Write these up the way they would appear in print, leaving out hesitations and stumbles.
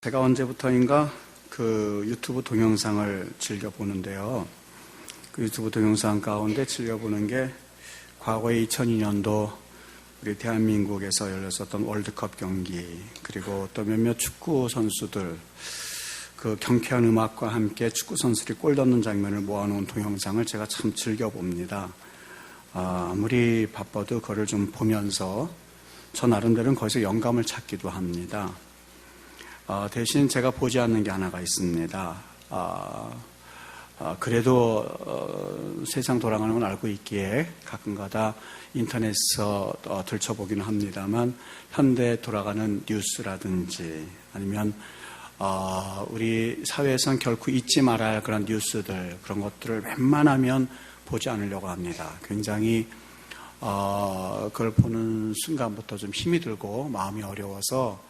제가 언제부터인가 그 유튜브 동영상을 즐겨보는데요. 그 유튜브 동영상 가운데 즐겨보는 게 과거에 2002년도 우리 대한민국에서 열렸었던 월드컵 경기, 그리고 또 몇몇 축구 선수들 그 경쾌한 음악과 함께 축구 선수들이 골 넣는 장면을 모아놓은 동영상을 제가 참 즐겨봅니다. 아무리 바빠도 그걸 좀 보면서 저 나름대로는 거기서 영감을 찾기도 합니다. 대신 제가 보지 않는 게 하나가 있습니다. 그래도 세상 돌아가는 건 알고 있기에 가끔가다 인터넷에서 들춰보기는 합니다만, 현대 돌아가는 뉴스라든지 아니면 우리 사회에선 결코 잊지 말아야 할 그런 뉴스들, 그런 것들을 웬만하면 보지 않으려고 합니다. 굉장히 그걸 보는 순간부터 좀 힘이 들고 마음이 어려워서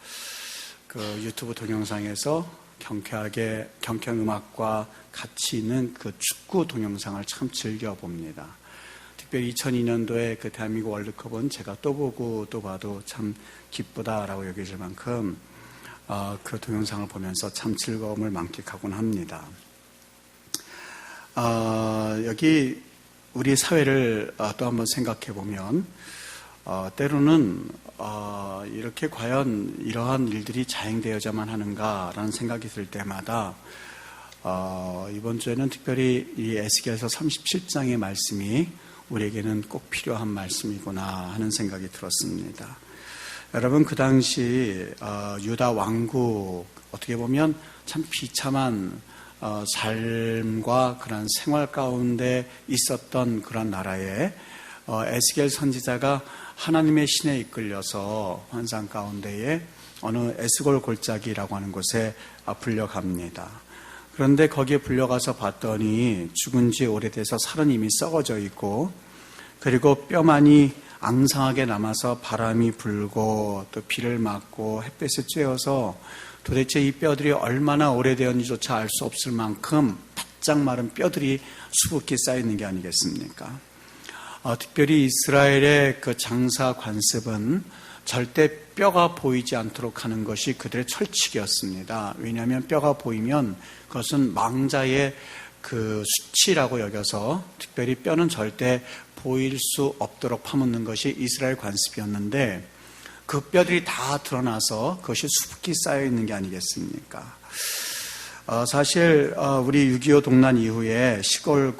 그 유튜브 동영상에서 경쾌한 음악과 같이 있는 그 축구 동영상을 참 즐겨봅니다. 특별히 2002년도에 그 대한민국 월드컵은 제가 또 보고 또 봐도 참 기쁘다라고 여겨질 만큼 그 동영상을 보면서 참 즐거움을 만끽하곤 합니다. 여기 우리 사회를 또 한번 생각해 보면 때로는 이렇게 과연 이러한 일들이 자행되어야만 하는가라는 생각이 들 때마다 이번 주에는 특별히 이 에스겔서 37장의 말씀이 우리에게는 꼭 필요한 말씀이구나 하는 생각이 들었습니다. 여러분, 그 당시 유다 왕국, 어떻게 보면 참 비참한 삶과 그런 생활 가운데 있었던 그런 나라에 에스겔 선지자가 하나님의 신에 이끌려서 환상 가운데에 어느 에스골 골짜기라고 하는 곳에 불려갑니다. 그런데 거기에 불려가서 봤더니 죽은 지 오래돼서 살은 이미 썩어져 있고, 그리고 뼈만이 앙상하게 남아서 바람이 불고 또 비를 맞고 햇볕에 쬐어서 도대체 이 뼈들이 얼마나 오래되었는지조차 알 수 없을 만큼 바짝 마른 뼈들이 수북히 쌓여있는 게 아니겠습니까? 특별히 이스라엘의 그 장사 관습은 절대 뼈가 보이지 않도록 하는 것이 그들의 철칙이었습니다. 왜냐하면 뼈가 보이면 그것은 망자의 그 수치라고 여겨서 특별히 뼈는 절대 보일 수 없도록 파묻는 것이 이스라엘 관습이었는데, 그 뼈들이 다 드러나서 그것이 수북히 쌓여 있는 게 아니겠습니까? 사실 우리 6.25 동란 이후에 시골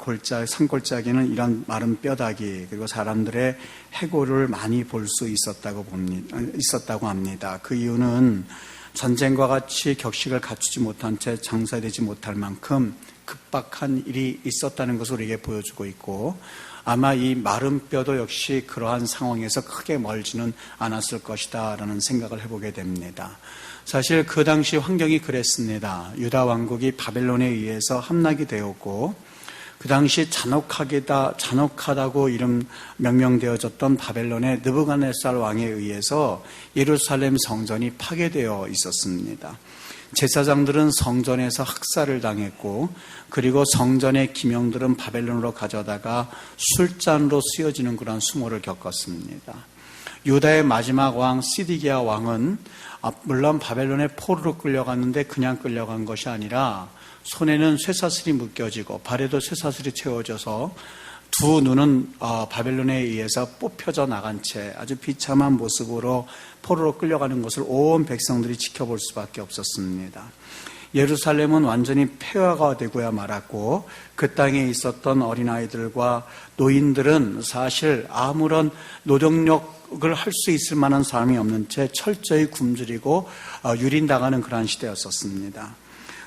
산골짜기는 이런 마른 뼈다귀, 그리고 사람들의 해골을 많이 볼 수 있었다고 합니다. 그 이유는 전쟁과 같이 격식을 갖추지 못한 채 장사되지 못할 만큼 급박한 일이 있었다는 것을 우리에게 보여주고 있고, 아마 이 마른 뼈도 역시 그러한 상황에서 크게 멀지는 않았을 것이다 라는 생각을 해보게 됩니다. 사실 그 당시 환경이 그랬습니다. 유다 왕국이 바벨론에 의해서 함락이 되었고, 그 당시 잔혹하다고 명명되어졌던 바벨론의 느부갓네살 왕에 의해서 예루살렘 성전이 파괴되어 있었습니다. 제사장들은 성전에서 학살을 당했고, 그리고 성전의 기명들은 바벨론으로 가져다가 술잔으로 쓰여지는 그런 수모를 겪었습니다. 유다의 마지막 왕 시디기야 왕은 물론 바벨론의 포로로 끌려갔는데 그냥 끌려간 것이 아니라 손에는 쇠사슬이 묶여지고 발에도 쇠사슬이 채워져서 두 눈은 바벨론에 의해서 뽑혀져 나간 채 아주 비참한 모습으로 포로로 끌려가는 것을 온 백성들이 지켜볼 수밖에 없었습니다. 예루살렘은 완전히 폐허가 되고야 말았고, 그 땅에 있었던 어린아이들과 노인들은 사실 아무런 노동력을 할 수 있을 만한 사람이 없는 채 철저히 굶주리고 유린당하는 그러한 시대였었습니다.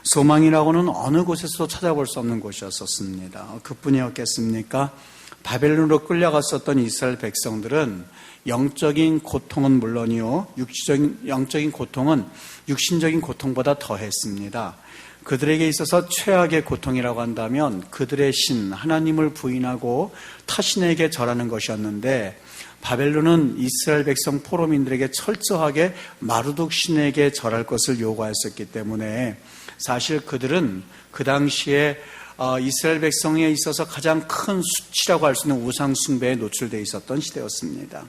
소망이라고는 어느 곳에서도 찾아볼 수 없는 곳이었었습니다. 그뿐이었겠습니까? 바벨론으로 끌려갔었던 이스라엘 백성들은 영적인 고통은 물론이요, 영적인 고통은 육신적인 고통보다 더했습니다. 그들에게 있어서 최악의 고통이라고 한다면 그들의 신, 하나님을 부인하고 타신에게 절하는 것이었는데, 바벨론은 이스라엘 백성 포로민들에게 철저하게 마르둑 신에게 절할 것을 요구하였었기 때문에 사실 그들은 그 당시에 이스라엘 백성에 있어서 가장 큰 수치라고 할 수 있는 우상 숭배에 노출되어 있었던 시대였습니다.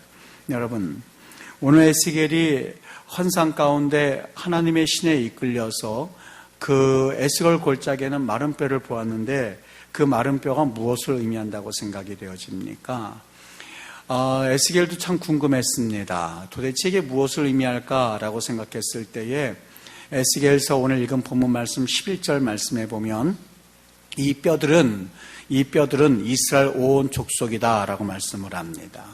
여러분, 오늘 에스겔이 환상 가운데 하나님의 신에 이끌려서 그 에스겔 골짜기에는 마른 뼈를 보았는데 그 마른 뼈가 무엇을 의미한다고 생각이 되어집니까? 에스겔도 참 궁금했습니다. 도대체 이게 무엇을 의미할까라고 생각했을 때에 에스겔서 오늘 읽은 본문 말씀 11절 말씀에 보면 이 뼈들은 이스라엘 온 족속이다라고 말씀을 합니다.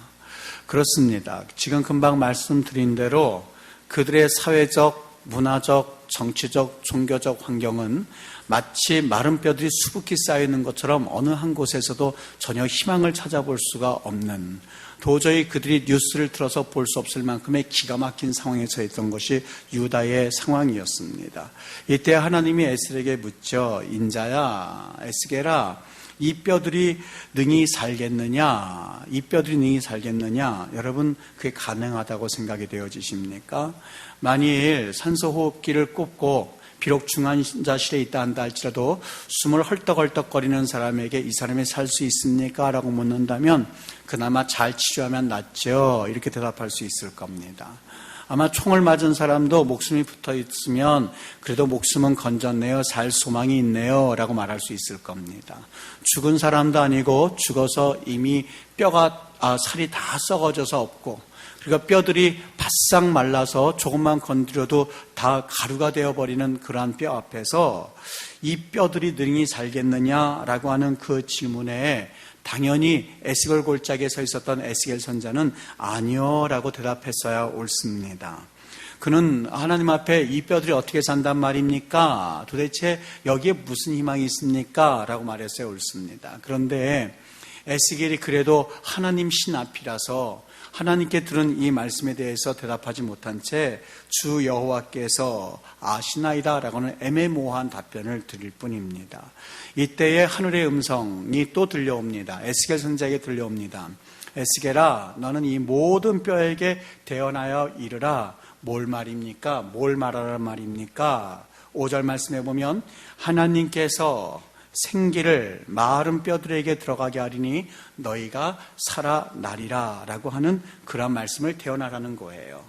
그렇습니다. 지금 금방 말씀드린 대로 그들의 사회적, 문화적, 정치적, 종교적 환경은 마치 마른 뼈들이 수북히 쌓여있는 것처럼 어느 한 곳에서도 전혀 희망을 찾아볼 수가 없는, 도저히 그들이 뉴스를 틀어서 볼 수 없을 만큼의 기가 막힌 상황에 처했던 것이 유다의 상황이었습니다. 이때 하나님이 에스겔에게 묻죠. 인자야, 에스겔아, 이 뼈들이 능히 살겠느냐? 이 뼈들이 능히 살겠느냐? 여러분, 그게 가능하다고 생각이 되어지십니까? 만일 산소호흡기를 꼽고 비록 중환자실에 있다 한다 할지라도 숨을 헐떡헐떡거리는 사람에게 이 사람이 살 수 있습니까? 라고 묻는다면 그나마 잘 치료하면 낫죠. 이렇게 대답할 수 있을 겁니다. 아마 총을 맞은 사람도 목숨이 붙어 있으면 그래도 목숨은 건졌네요. 살 소망이 있네요. 라고 말할 수 있을 겁니다. 죽은 사람도 아니고 죽어서 이미 살이 다 썩어져서 없고, 그리고 뼈들이 바싹 말라서 조금만 건드려도 다 가루가 되어버리는 그러한 뼈 앞에서 이 뼈들이 능히 살겠느냐라고 하는 그 질문에 당연히 에스겔 골짜기에 서 있었던 에스겔 선자는 아니요 라고 대답했어야 옳습니다. 그는 하나님 앞에 이 뼈들이 어떻게 산단 말입니까? 도대체 여기에 무슨 희망이 있습니까? 라고 말했어야 옳습니다. 그런데 에스겔이 그래도 하나님 신 앞이라서 하나님께 들은 이 말씀에 대해서 대답하지 못한 채 주 여호와께서 아시나이다 라고는 애매모호한 답변을 드릴 뿐입니다. 이때에 하늘의 음성이 또 들려옵니다. 에스겔 선자에게 들려옵니다. 에스겔아, 너는 이 모든 뼈에게 대언하여 이르라. 뭘 말입니까? 뭘 말하란 말입니까? 5절 말씀해 보면 하나님께서 생기를 마른 뼈들에게 들어가게 하리니 너희가 살아나리라 라고 하는 그런 말씀을 대언하라는 거예요.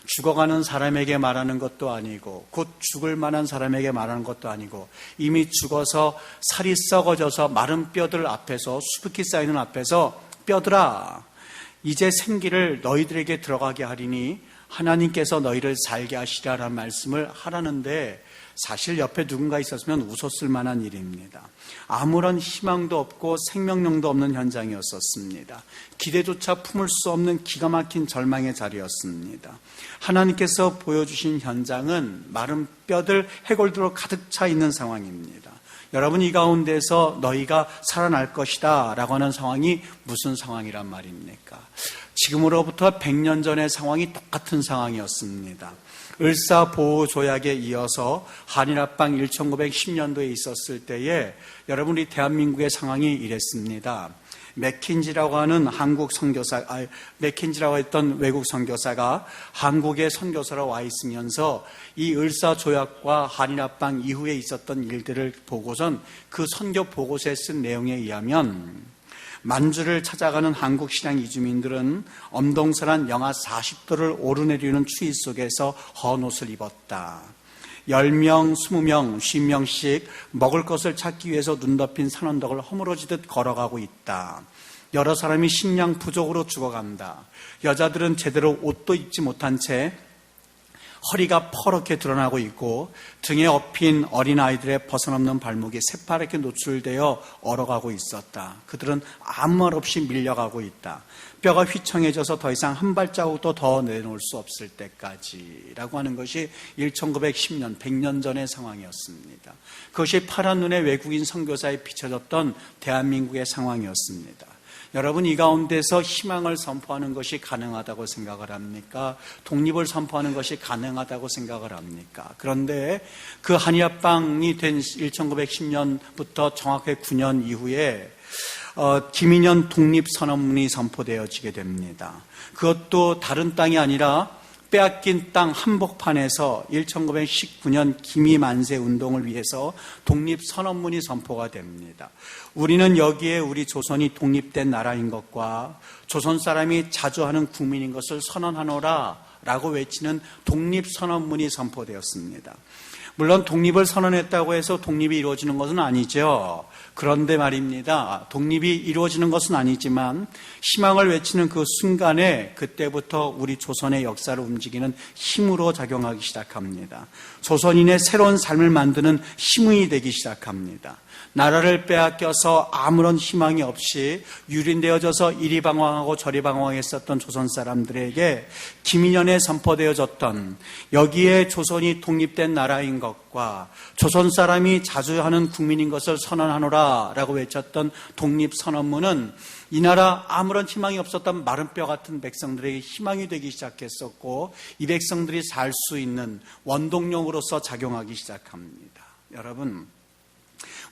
죽어가는 사람에게 말하는 것도 아니고 곧 죽을 만한 사람에게 말하는 것도 아니고 이미 죽어서 살이 썩어져서 마른 뼈들 앞에서, 수북히 쌓이는 앞에서 뼈들아, 이제 생기를 너희들에게 들어가게 하리니 하나님께서 너희를 살게 하시라라는 말씀을 하라는데, 사실 옆에 누군가 있었으면 웃었을 만한 일입니다. 아무런 희망도 없고 생명력도 없는 현장이었었습니다. 기대조차 품을 수 없는 기가 막힌 절망의 자리였습니다. 하나님께서 보여주신 현장은 마른 뼈들, 해골들로 가득 차 있는 상황입니다. 여러분, 이 가운데서 너희가 살아날 것이다 라고 하는 상황이 무슨 상황이란 말입니까? 지금으로부터 100년 전의 상황이 똑같은 상황이었습니다. 을사보호조약에 이어서 한일합방 1910년도에 있었을 때에 여러분, 우리 대한민국의 상황이 이랬습니다. 맥킨지라고 하는 맥킨지라고 했던 외국 선교사가 한국의 선교사로 와 있으면서 이 을사조약과 한일합방 이후에 있었던 일들을 보고선 그 선교 보고서에 쓴 내용에 의하면 만주를 찾아가는 한국 신앙 이주민들은 엄동설한 영하 40도를 오르내리는 추위 속에서 헌 옷을 입었다. 10명, 20명, 50명씩 먹을 것을 찾기 위해서 눈 덮인 산언덕을 허물어지듯 걸어가고 있다. 여러 사람이 식량 부족으로 죽어간다. 여자들은 제대로 옷도 입지 못한 채 허리가 퍼렇게 드러나고 있고 등에 업힌 어린아이들의 벗어넘는 발목이 새파랗게 노출되어 얼어가고 있었다. 그들은 아무 말 없이 밀려가고 있다. 뼈가 휘청해져서 더 이상 한 발자국도 더 내놓을 수 없을 때까지 라고 하는 것이 1910년, 100년 전의 상황이었습니다. 그것이 파란 눈의 외국인 선교사에 비춰졌던 대한민국의 상황이었습니다. 여러분, 이 가운데서 희망을 선포하는 것이 가능하다고 생각을 합니까? 독립을 선포하는 것이 가능하다고 생각을 합니까? 그런데 그 한일합방이 된 1910년부터 정확히 9년 이후에 김인현 독립선언문이 선포되어지게 됩니다. 그것도 다른 땅이 아니라 빼앗긴 땅 한복판에서 1919년 기미만세 운동을 위해서 독립선언문이 선포가 됩니다. 우리는 여기에 우리 조선이 독립된 나라인 것과 조선 사람이 자주 하는 국민인 것을 선언하노라 라고 외치는 독립선언문이 선포되었습니다. 물론 독립을 선언했다고 해서 독립이 이루어지는 것은 아니죠. 그런데 말입니다. 독립이 이루어지는 것은 아니지만 희망을 외치는 그 순간에 그때부터 우리 조선의 역사를 움직이는 힘으로 작용하기 시작합니다. 조선인의 새로운 삶을 만드는 힘이 되기 시작합니다. 나라를 빼앗겨서 아무런 희망이 없이 유린되어져서 이리 방황하고 저리 방황했었던 조선 사람들에게 김인연에 선포되어졌던 여기에 조선이 독립된 나라인 것과 조선 사람이 자주 하는 국민인 것을 선언하노라 라고 외쳤던 독립선언문은 이 나라 아무런 희망이 없었던 마른 뼈 같은 백성들에게 희망이 되기 시작했었고 이 백성들이 살 수 있는 원동력으로서 작용하기 시작합니다. 여러분,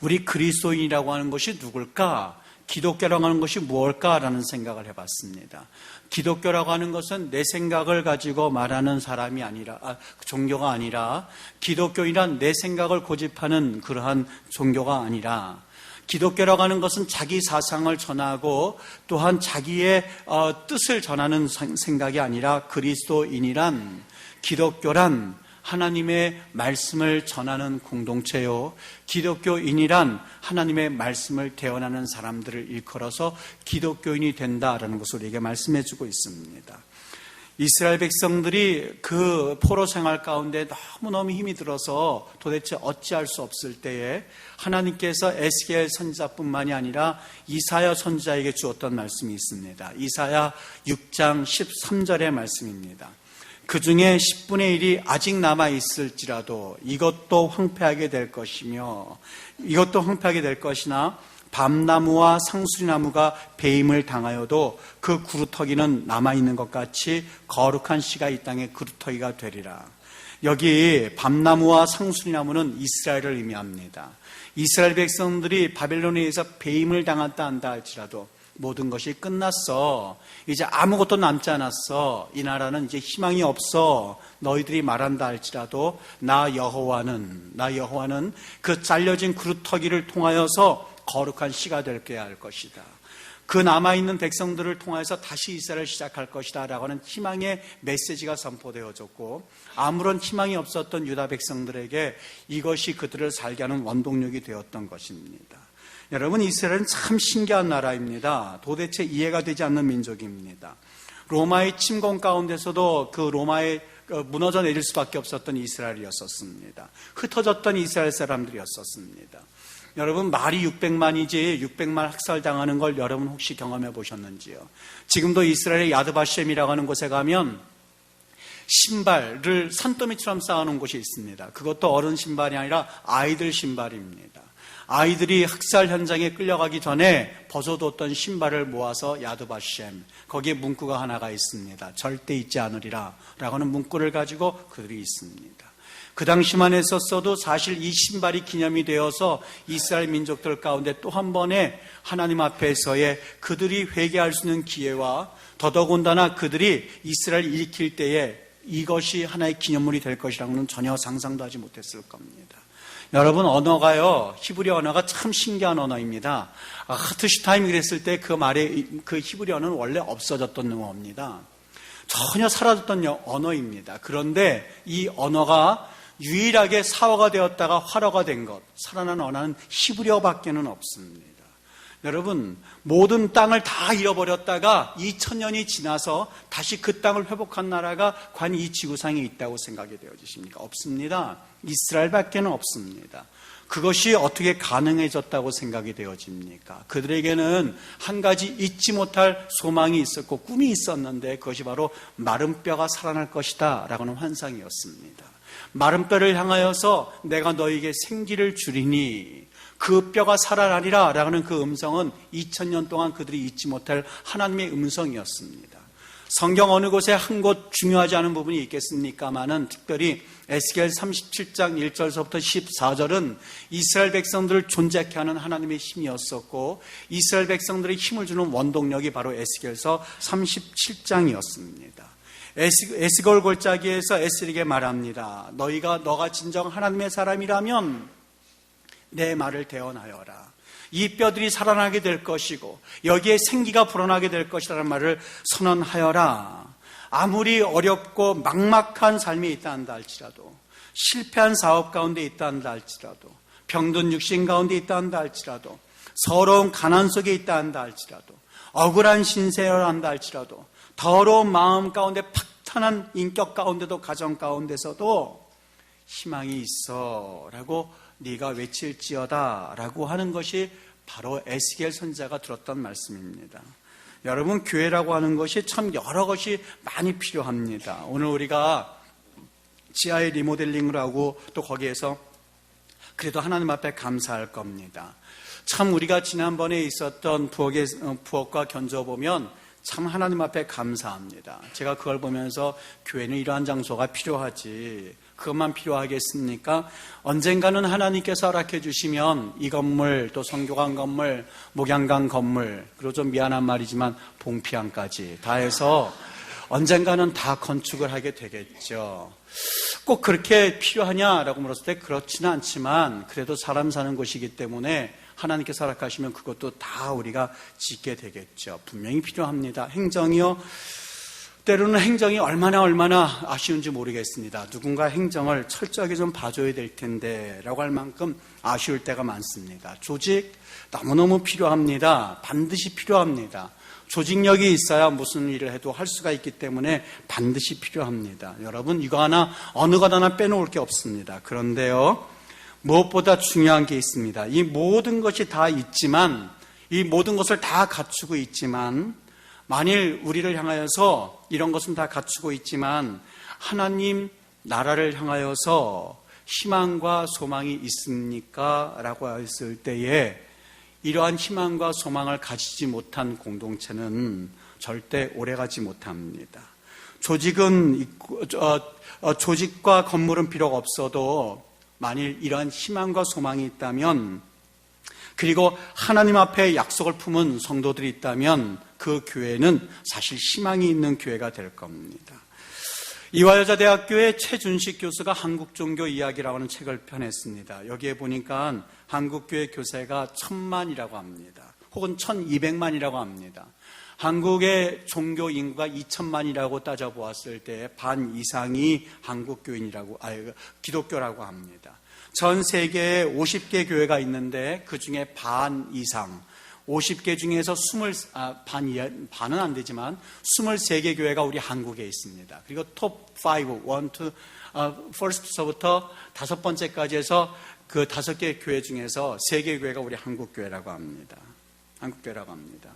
우리 그리스도인이라고 하는 것이 누굴까? 기독교라고 하는 것이 무엇일까라는 생각을 해봤습니다. 기독교라고 하는 것은 내 생각을 가지고 말하는 사람이 아니라 종교가 아니라 기독교인이란 내 생각을 고집하는 그러한 종교가 아니라 기독교라고 하는 것은 자기 사상을 전하고 또한 자기의 뜻을 전하는 생각이 아니라 그리스도인이란 기독교란 하나님의 말씀을 전하는 공동체요. 기독교인이란 하나님의 말씀을 대언하는 사람들을 일컬어서 기독교인이 된다라는 것을 우리에게 말씀해 주고 있습니다. 이스라엘 백성들이 그 포로 생활 가운데 너무너무 힘이 들어서 도대체 어찌할 수 없을 때에 하나님께서 에스겔 선지자뿐만이 아니라 이사야 선지자에게 주었던 말씀이 있습니다. 이사야 6장 13절의 말씀입니다. 그 중에 10분의 1이 아직 남아있을지라도 이것도 황폐하게 될 것이며 이것도 황폐하게 될 것이나 밤나무와 상수리나무가 배임을 당하여도 그 구루터기는 남아있는 것 같이 거룩한 씨가 이 땅의 구루터기가 되리라. 여기 밤나무와 상수리나무는 이스라엘을 의미합니다. 이스라엘 백성들이 바벨론에 의해서 배임을 당한다 한다 할지라도 모든 것이 끝났어. 이제 아무것도 남지 않았어. 이 나라는 이제 희망이 없어. 너희들이 말한다 할지라도 나 여호와는 그 잘려진 구루터기를 통하여서 거룩한 씨가 되게 할 것이다. 그 남아있는 백성들을 통해서 다시 이스라엘을 시작할 것이다 라고 하는 희망의 메시지가 선포되어졌고 아무런 희망이 없었던 유다 백성들에게 이것이 그들을 살게 하는 원동력이 되었던 것입니다. 여러분, 이스라엘은 참 신기한 나라입니다. 도대체 이해가 되지 않는 민족입니다. 로마의 침공 가운데서도 그 로마에 무너져 내릴 수밖에 없었던 이스라엘이었었습니다. 흩어졌던 이스라엘 사람들이었었습니다. 여러분, 말이 600만이지 600만 학살당하는 걸 여러분 혹시 경험해 보셨는지요? 지금도 이스라엘의 야드바셴이라고 하는 곳에 가면 신발을 산더미처럼 쌓아놓은 곳이 있습니다. 그것도 어른 신발이 아니라 아이들 신발입니다. 아이들이 학살 현장에 끌려가기 전에 벗어뒀던 신발을 모아서 야드바셴, 거기에 문구가 하나가 있습니다. 절대 잊지 않으리라 라고 하는 문구를 가지고 그들이 있습니다. 그 당시만 했었어도 사실 이 신발이 기념이 되어서 이스라엘 민족들 가운데 또 한 번의 하나님 앞에서의 그들이 회개할 수 있는 기회와 더더군다나 그들이 이스라엘을 일으킬 때에 이것이 하나의 기념물이 될 것이라고는 전혀 상상도 하지 못했을 겁니다. 여러분, 언어가요, 히브리 언어가 참 신기한 언어입니다. 하트슈타임이 그랬을 때 그 말의 그 히브리 언어는 원래 없어졌던 영어입니다. 전혀 사라졌던 언어입니다. 그런데 이 언어가 유일하게 사화가 되었다가 활어가 된 것, 살아난 언어는 히브리어밖에는 없습니다. 여러분, 모든 땅을 다 잃어버렸다가 2000년이 지나서 다시 그 땅을 회복한 나라가 과연 이 지구상에 있다고 생각이 되어지십니까? 없습니다. 이스라엘밖에는 없습니다. 그것이 어떻게 가능해졌다고 생각이 되어집니까? 그들에게는 한 가지 잊지 못할 소망이 있었고 꿈이 있었는데 그것이 바로 마른 뼈가 살아날 것이다 라고는 환상이었습니다. 마른 뼈를 향하여서 내가 너에게 생기를 주리니 그 뼈가 살아나리라 라는 그 음성은 2000년 동안 그들이 잊지 못할 하나님의 음성이었습니다. 성경 어느 곳에 한 곳 중요하지 않은 부분이 있겠습니까마는 특별히 에스겔 37장 1절서부터 14절은 이스라엘 백성들을 존재케 하는 하나님의 힘이었었고 이스라엘 백성들의 힘을 주는 원동력이 바로 에스겔서 37장이었습니다. 에스겔 골짜기에서 에스겔에게 말합니다. 너가 진정 하나님의 사람이라면 내 말을 대언하여라. 이 뼈들이 살아나게 될 것이고 여기에 생기가 불어나게 될 것이라는 말을 선언하여라. 아무리 어렵고 막막한 삶이 있다 한다 할지라도, 실패한 사업 가운데 있다 한다 할지라도, 병든 육신 가운데 있다 한다 할지라도, 서러운 가난 속에 있다 한다 할지라도, 억울한 신세를 한다 할지라도, 더러운 마음 가운데 파탄한 인격 가운데도, 가정 가운데서도 희망이 있어 라고 네가 외칠지어다 라고 하는 것이 바로 에스겔 선지자가 들었던 말씀입니다. 여러분, 교회라고 하는 것이 참 여러 것이 많이 필요합니다. 오늘 우리가 지하의 리모델링을 하고 또 거기에서 그래도 하나님 앞에 감사할 겁니다. 참 우리가 지난번에 있었던 부엌과 견져보면 참 하나님 앞에 감사합니다. 제가 그걸 보면서 교회는 이러한 장소가 필요하지, 그것만 필요하겠습니까? 언젠가는 하나님께서 허락해 주시면 이 건물, 또 성교관 건물, 목양강 건물, 그리고 좀 미안한 말이지만 봉피항까지 다 해서 언젠가는 다 건축을 하게 되겠죠. 꼭 그렇게 필요하냐라고 물었을 때 그렇지는 않지만 그래도 사람 사는 곳이기 때문에 하나님께서 허락하시면 그것도 다 우리가 짓게 되겠죠. 분명히 필요합니다. 행정이요, 때로는 행정이 얼마나 아쉬운지 모르겠습니다. 누군가 행정을 철저하게 좀 봐줘야 될 텐데 라고 할 만큼 아쉬울 때가 많습니다. 조직 너무너무 필요합니다. 반드시 필요합니다. 조직력이 있어야 무슨 일을 해도 할 수가 있기 때문에 반드시 필요합니다. 여러분, 이거 하나 어느 것 하나 빼놓을 게 없습니다. 그런데요, 무엇보다 중요한 게 있습니다. 이 모든 것이 다 있지만, 이 모든 것을 다 갖추고 있지만, 만일 우리를 향하여서 이런 것은 다 갖추고 있지만 하나님 나라를 향하여서 희망과 소망이 있습니까? 라고 했을 때에 이러한 희망과 소망을 가지지 못한 공동체는 절대 오래가지 못합니다. 조직과 건물은 비록 없어도 만일 이러한 희망과 소망이 있다면, 그리고 하나님 앞에 약속을 품은 성도들이 있다면 그 교회는 사실 희망이 있는 교회가 될 겁니다. 이화여자대학교의 최준식 교수가 한국종교 이야기라고 하는 책을 펴냈습니다. 여기에 보니까 한국교회 교세가 1000만이라고 합니다. 혹은 1200만이라고 합니다. 한국의 종교 인구가 2000만이라고 따져보았을 때 반 이상이 기독교라고 합니다. 전 세계에 50개 교회가 있는데 그 중에 반 이상, 50개 중에서 반은 안 되지만 23개 교회가 우리 한국에 있습니다. 그리고 톱 5, first서부터 5번째까지 해서 그 5개 교회 중에서 3개 교회가 우리 한국교회라고 합니다. 한국교회라고 합니다.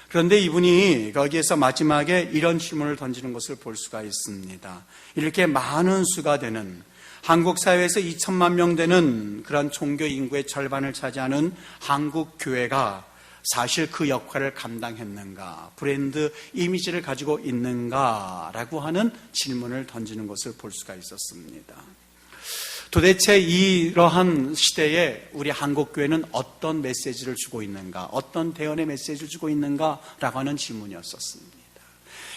그런데 이분이 거기에서 마지막에 이런 질문을 던지는 것을 볼 수가 있습니다. 이렇게 많은 수가 되는, 한국 사회에서 2천만 명 되는 그런 종교 인구의 절반을 차지하는 한국 교회가 사실 그 역할을 감당했는가, 브랜드 이미지를 가지고 있는가라고 하는 질문을 던지는 것을 볼 수가 있었습니다. 도대체 이러한 시대에 우리 한국 교회는 어떤 메시지를 주고 있는가, 어떤 대언의 메시지를 주고 있는가라고 하는 질문이었었습니다.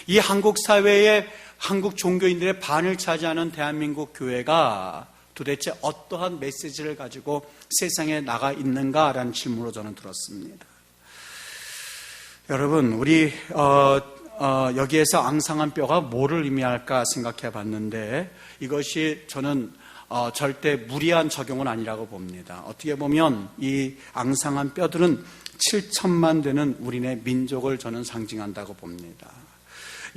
이 한국 사회에 한국 종교인들의 반을 차지하는 대한민국 교회가 도대체 어떠한 메시지를 가지고 세상에 나가 있는가라는 질문으로 저는 들었습니다. 여러분, 우리 여기에서 앙상한 뼈가 뭐를 의미할까 생각해 봤는데, 이것이 저는 절대 무리한 적용은 아니라고 봅니다. 어떻게 보면 이 앙상한 뼈들은 7천만 되는 우리네 민족을 저는 상징한다고 봅니다.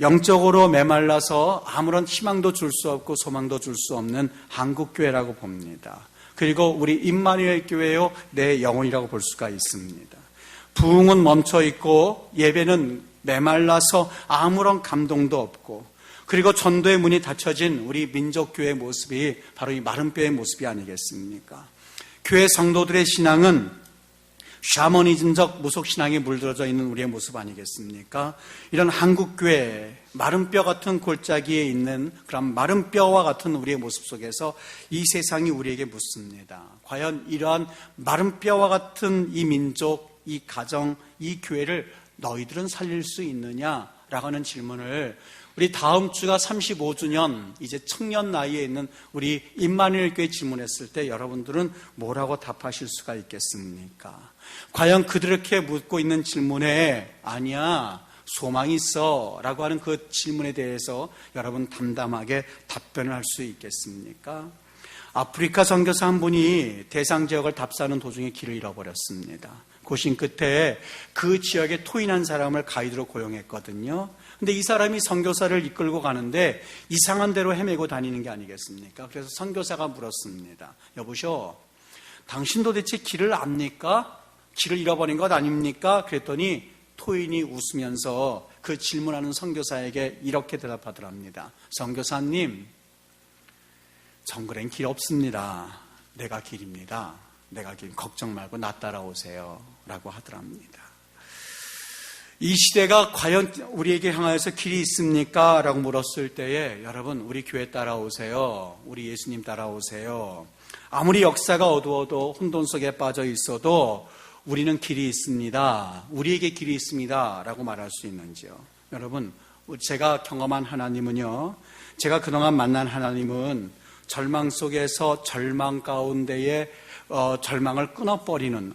영적으로 메말라서 아무런 희망도 줄 수 없고 소망도 줄 수 없는 한국교회라고 봅니다. 그리고 우리 임마누엘 교회요, 내 영혼이라고 볼 수가 있습니다. 부흥은 멈춰 있고 예배는 메말라서 아무런 감동도 없고, 그리고 전도의 문이 닫혀진 우리 민족교회의 모습이 바로 이 마른 뼈의 모습이 아니겠습니까? 교회 성도들의 신앙은 샤머니즘적 무속신앙에 물들어져 있는 우리의 모습 아니겠습니까? 이런 한국교회, 마른 뼈 같은 골짜기에 있는 그런 마른 뼈와 같은 우리의 모습 속에서 이 세상이 우리에게 묻습니다. 과연 이러한 마른 뼈와 같은 이 민족, 이 가정, 이 교회를 너희들은 살릴 수 있느냐라고 하는 질문을 우리 다음 주가 35주년, 이제 청년 나이에 있는 우리 임마누엘 교회 질문했을 때 여러분들은 뭐라고 답하실 수가 있겠습니까? 과연 그들에게 묻고 있는 질문에 아니야, 소망이 있어? 라고 하는 그 질문에 대해서 여러분 담담하게 답변을 할 수 있겠습니까? 아프리카 선교사 한 분이 대상 지역을 답사하는 도중에 길을 잃어버렸습니다. 고심 끝에 그 지역에 토인한 사람을 가이드로 고용했거든요. 근데 이 사람이 선교사를 이끌고 가는데 이상한 데로 헤매고 다니는 게 아니겠습니까? 그래서 선교사가 물었습니다. 여보셔, 당신 도대체 길을 압니까? 길을 잃어버린 것 아닙니까? 그랬더니 토인이 웃으면서 그 질문하는 선교사에게 이렇게 대답하더랍니다. 선교사님, 정글엔 길 없습니다. 내가 길입니다. 내가 길, 걱정 말고 나 따라오세요. 라고 하더랍니다. 이 시대가 과연 우리에게 향하여서 길이 있습니까? 라고 물었을 때에 여러분, 우리 교회 따라오세요. 우리 예수님 따라오세요. 아무리 역사가 어두워도 혼돈 속에 빠져 있어도 우리는 길이 있습니다. 우리에게 길이 있습니다. 라고 말할 수 있는지요? 여러분, 제가 경험한 하나님은요, 제가 그동안 만난 하나님은 절망 속에서 절망 가운데에 절망을 끊어버리는,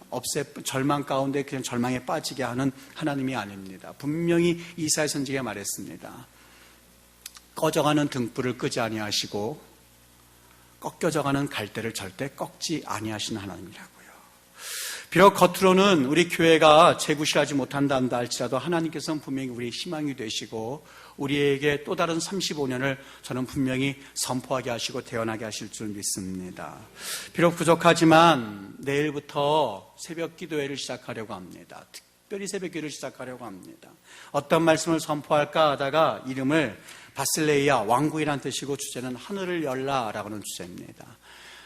절망 가운데 그냥 절망에 빠지게 하는 하나님이 아닙니다. 분명히 이사야 선지자가 말했습니다. 꺼져가는 등불을 끄지 아니하시고 꺾여져가는 갈대를 절대 꺾지 아니하시는 하나님이라고요. 비록 겉으로는 우리 교회가 재구실하지 못한다 할지라도 하나님께서는 분명히 우리의 희망이 되시고 우리에게 또 다른 35년을 저는 분명히 선포하게 하시고 태어나게 하실 줄 믿습니다. 비록 부족하지만 내일부터 새벽 기도회를 시작하려고 합니다. 특별히 새벽 기도를 시작하려고 합니다. 어떤 말씀을 선포할까 하다가 이름을 바실레이아, 왕국이란 뜻이고 주제는 하늘을 열라라고는 주제입니다.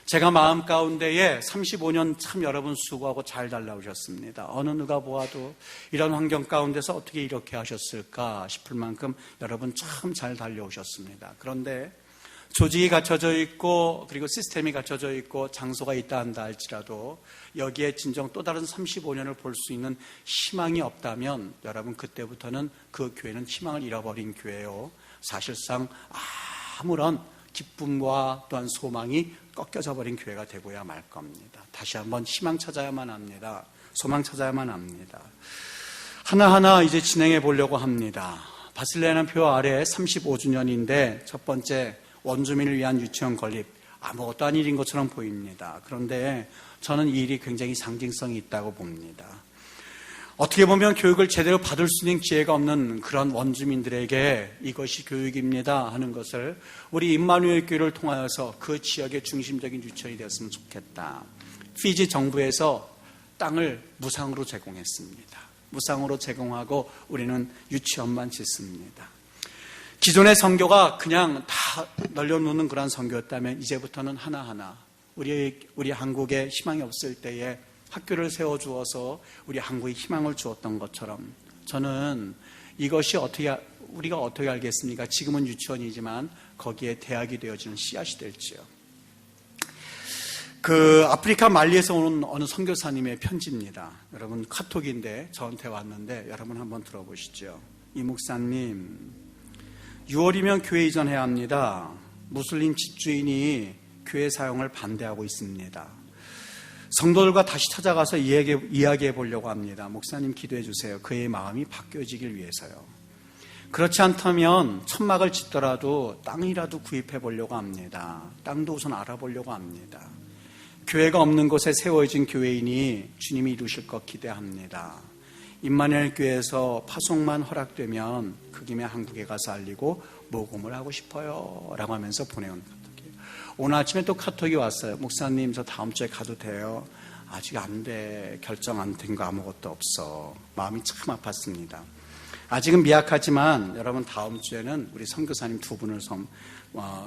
제가 마음 가운데에 35년 참 여러분 수고하고 잘 달라오셨습니다. 어느 누가 보아도 이런 환경 가운데서 어떻게 이렇게 하셨을까 싶을 만큼 여러분 참 잘 달려오셨습니다. 그런데 조직이 갖춰져 있고 그리고 시스템이 갖춰져 있고 장소가 있다 한다 할지라도 여기에 진정 또 다른 35년을 볼 수 있는 희망이 없다면 여러분 그때부터는 그 교회는 희망을 잃어버린 교회요. 사실상 아무런 기쁨과 또한 소망이 꺾여져 버린 교회가 되고야 말 겁니다. 다시 한번 희망 찾아야만 합니다. 소망 찾아야만 합니다. 하나하나 이제 진행해 보려고 합니다. 바실레이아라는 표 아래 35주년인데 첫 번째 원주민을 위한 유치원 건립, 아무것도 아닌 일인 것처럼 보입니다. 그런데 저는 이 일이 굉장히 상징성이 있다고 봅니다. 어떻게 보면 교육을 제대로 받을 수 있는 기회가 없는 그런 원주민들에게 이것이 교육입니다 하는 것을 우리 임마누엘 교회를 통하여서 그 지역의 중심적인 유치원이 되었으면 좋겠다. 피지 정부에서 땅을 무상으로 제공했습니다. 무상으로 제공하고 우리는 유치원만 짓습니다. 기존의 선교가 그냥 다 널려놓는 그런 선교였다면 이제부터는 하나하나 우리 한국에 희망이 없을 때에 학교를 세워주어서 우리 한국에 희망을 주었던 것처럼 저는 이것이 우리가 어떻게 알겠습니까? 지금은 유치원이지만 거기에 대학이 되어지는 씨앗이 될지요. 그 아프리카 말리에서 오는 어느 선교사님의 편지입니다. 여러분 카톡인데 저한테 왔는데 여러분 한번 들어보시죠. 이 목사님, 6월이면 교회 이전해야 합니다. 무슬림 집주인이 교회 사용을 반대하고 있습니다. 성도들과 다시 찾아가서 이야기해 보려고 합니다. 목사님 기도해 주세요. 그의 마음이 바뀌어지길 위해서요. 그렇지 않다면 천막을 짓더라도 땅이라도 구입해 보려고 합니다. 땅도 우선 알아보려고 합니다. 교회가 없는 곳에 세워진 교회인이 주님이 이루실 것 기대합니다. 임마누엘 교회에서 파송만 허락되면 그 김에 한국에 가서 알리고 모금을 하고 싶어요 라고 하면서 보내온 카톡이에요. 오늘 아침에 또 카톡이 왔어요. 목사님 저 다음 주에 가도 돼요? 아직 안 돼. 결정 안 된 거 아무것도 없어. 마음이 참 아팠습니다. 아직은 미약하지만 여러분 다음 주에는 우리 선교사님 두 분을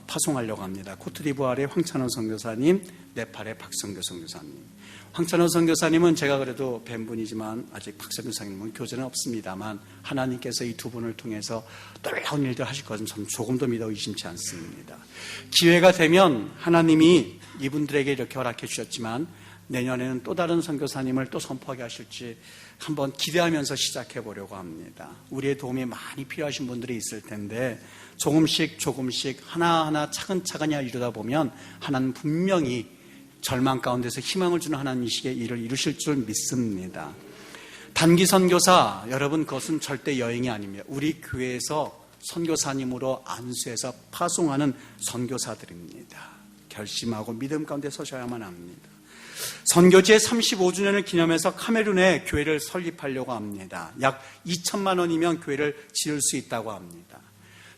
파송하려고 합니다. 코트디부아르의 황찬원 선교사님, 네팔의 박성교 선교사님. 황찬원 선교사님은 제가 그래도 뵌 분이지만 아직 박성교 선교사님은 교제는 없습니다만 하나님께서 이 두 분을 통해서 놀라운 일들 하실 것은 저는 조금도 믿어 의심치 않습니다. 기회가 되면 하나님이 이분들에게 이렇게 허락해 주셨지만 내년에는 또 다른 선교사님을 또 선포하게 하실지 한번 기대하면서 시작해 보려고 합니다. 우리의 도움이 많이 필요하신 분들이 있을 텐데 조금씩 하나하나 차근차근히 이루다 보면 하나님 분명히 절망 가운데서 희망을 주는 하나님이시기에 일을 이루실 줄 믿습니다. 단기 선교사, 여러분 그것은 절대 여행이 아닙니다. 우리 교회에서 선교사님으로 안수해서 파송하는 선교사들입니다. 결심하고 믿음 가운데 서셔야만 합니다. 선교지의 35주년을 기념해서 카메룬에 교회를 설립하려고 합니다. 약 2천만 원이면 교회를 지을 수 있다고 합니다.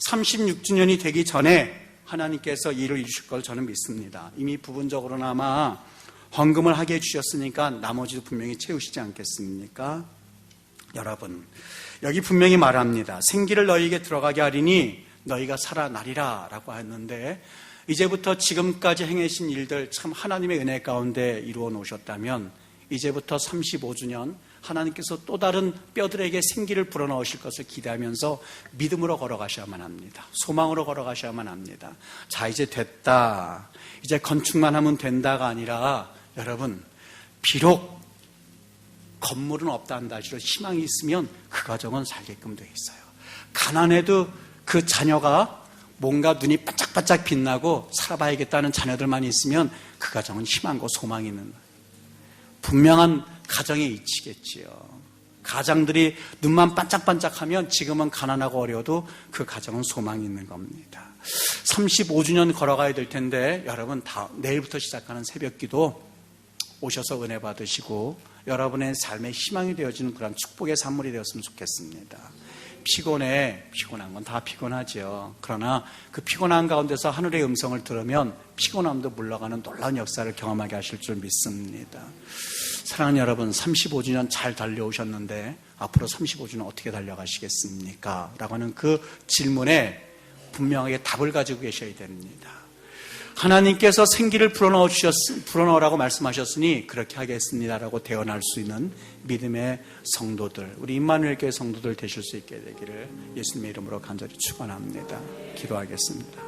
36주년이 되기 전에 하나님께서 일을 이루실 걸 저는 믿습니다. 이미 부분적으로나마 헌금을 하게 해주셨으니까 나머지도 분명히 채우시지 않겠습니까? 여러분, 여기 분명히 말합니다. 생기를 너희에게 들어가게 하리니 너희가 살아나리라 라고 했는데, 이제부터 지금까지 행하신 일들 참 하나님의 은혜 가운데 이루어 놓으셨다면 이제부터 35주년 하나님께서 또 다른 뼈들에게 생기를 불어넣으실 것을 기대하면서 믿음으로 걸어가셔야만 합니다. 소망으로 걸어가셔야만 합니다. 자, 이제 됐다, 이제 건축만 하면 된다가 아니라, 여러분, 비록 건물은 없다 한다 할지라도 희망이 있으면 그 가정은 살게끔 되어 있어요. 가난해도 그 자녀가 뭔가 눈이 반짝반짝 빛나고 살아봐야겠다는 자녀들만 있으면 그 가정은 희망과 소망이 있는, 분명한 가정의 이치겠지요. 가장들이 눈만 반짝반짝하면 지금은 가난하고 어려워도 그 가정은 소망이 있는 겁니다. 35주년 걸어가야 될 텐데, 여러분 내일부터 시작하는 새벽기도 오셔서 은혜 받으시고 여러분의 삶의 희망이 되어지는 그런 축복의 산물이 되었으면 좋겠습니다. 피곤한 건 다 피곤하죠. 그러나 그 피곤한 가운데서 하늘의 음성을 들으면 피곤함도 물러가는 놀라운 역사를 경험하게 하실 줄 믿습니다. 사랑하는 여러분, 35주년 잘 달려오셨는데 앞으로 35주년 어떻게 달려가시겠습니까? 라고 하는 그 질문에 분명하게 답을 가지고 계셔야 됩니다. 하나님께서 생기를 불어넣으라고 말씀하셨으니 그렇게 하겠습니다라고 대언할 수 있는 믿음의 성도들, 우리 임마누엘 교회 성도들 되실 수 있게 되기를 예수님의 이름으로 간절히 축원합니다. 기도하겠습니다.